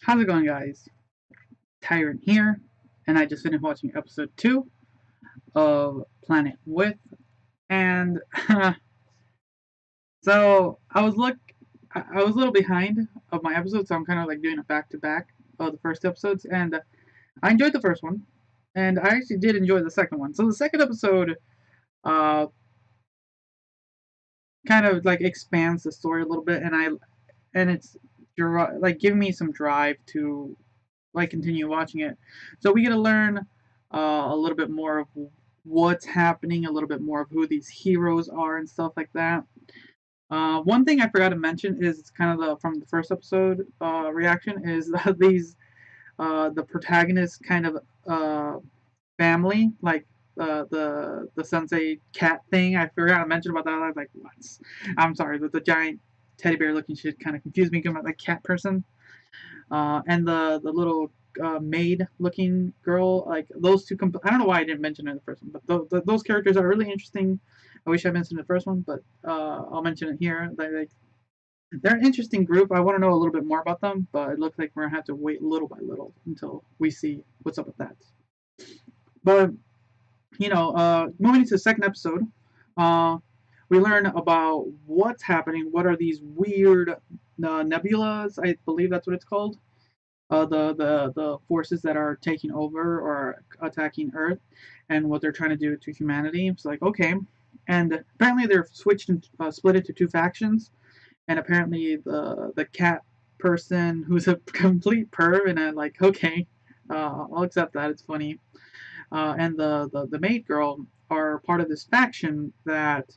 How's it going, guys? Tyrant here, and I just finished watching episode 2 of Planet With, and so I was a little behind of my episodes, so I'm kind of like doing a back to back of the first episodes, and I enjoyed the first one, and I actually did enjoy the second one. So the second episode, uh, kind of like expands the story a little bit, and it's like giving me some drive to like continue watching it. So we get to learn a little bit more of what's happening, a little bit more of who these heroes are and stuff like that. One thing I forgot to mention is kind of from the first episode reaction is these the protagonist kind of family, like the sensei cat thing. I forgot to mention about that. I was like, what? I'm sorry, the giant teddy bear looking shit kind of confused me about the cat person. And the little maid looking girl, like those two. I don't know why I didn't mention it in the first one, but those characters are really interesting. I wish I mentioned the first one, but I'll mention it here. They're an interesting group. I want to know a little bit more about them, but it looks like we're gonna have to wait little by little until we see what's up with that. But moving into the second episode, uh, we learn about what's happening. What are these weird nebulas? I believe that's what it's called. The forces that are taking over or attacking Earth, and what they're trying to do to humanity. It's like, okay, and apparently they're switched and split into two factions, and apparently the cat person who's a complete perv, and I'm like, okay, I'll accept that. It's funny. And the maid girl are part of this faction that,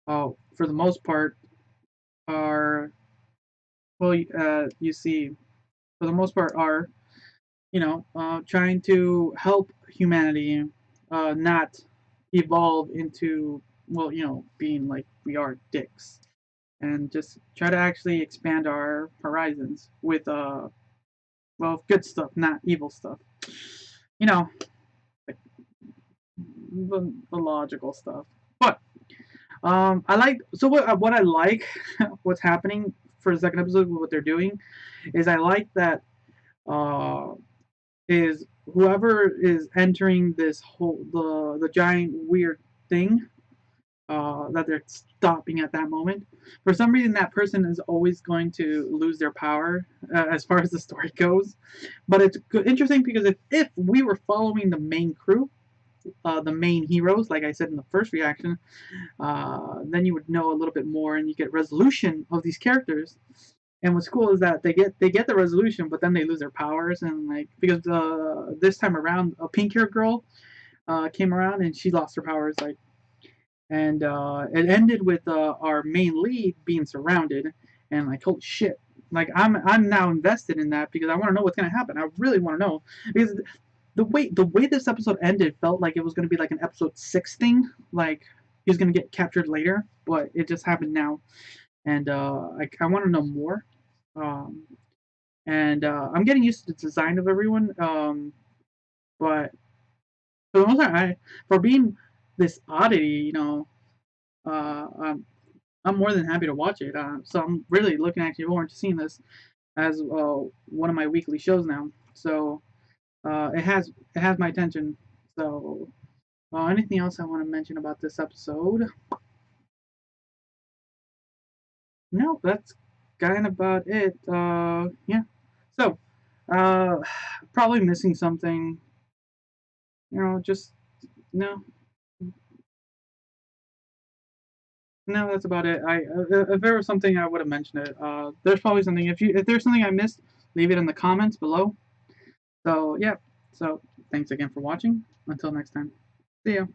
for the most part, are well, you see, for the most part, are trying to help humanity not evolve into, well, being like we are dicks, and just try to actually expand our horizons with, well, good stuff, not evil stuff. You know, like the logical stuff. But I like so what I like what's happening for the second episode with what they're doing is I like that uh is whoever is entering this whole the giant weird thing that they're stopping at that moment. For some reason, that person is always going to lose their power as far as the story goes. But it's interesting because if we were following the main crew, the main heroes, like I said in the first reaction, then you would know a little bit more and you get resolution of these characters. And what's cool is that they get the resolution, but then they lose their powers, and like because this time around a pink haired girl came around and she lost her powers, like, and it ended with our main lead being surrounded, and like, holy shit, like I'm now invested in that because I want to know what's gonna happen. I really want to know because the way this episode ended felt like it was gonna be like an episode 6 thing, like he was gonna get captured later, but it just happened now, and I want to know more. Um, and I'm getting used to the design of everyone. But for the most part, for being this oddity, uh, I'm, I'm more than happy to watch it. So I'm really looking actually forward to seeing this as one of my weekly shows now. So it has my attention. So anything else I want to mention about this episode? No, that's kind of about it. Yeah. So uh, probably missing something. Just no, no, that's about it. If there was something, I would have mentioned it. There's probably something. If there's something I missed, leave it in the comments below. So yeah. So thanks again for watching. Until next time. See ya.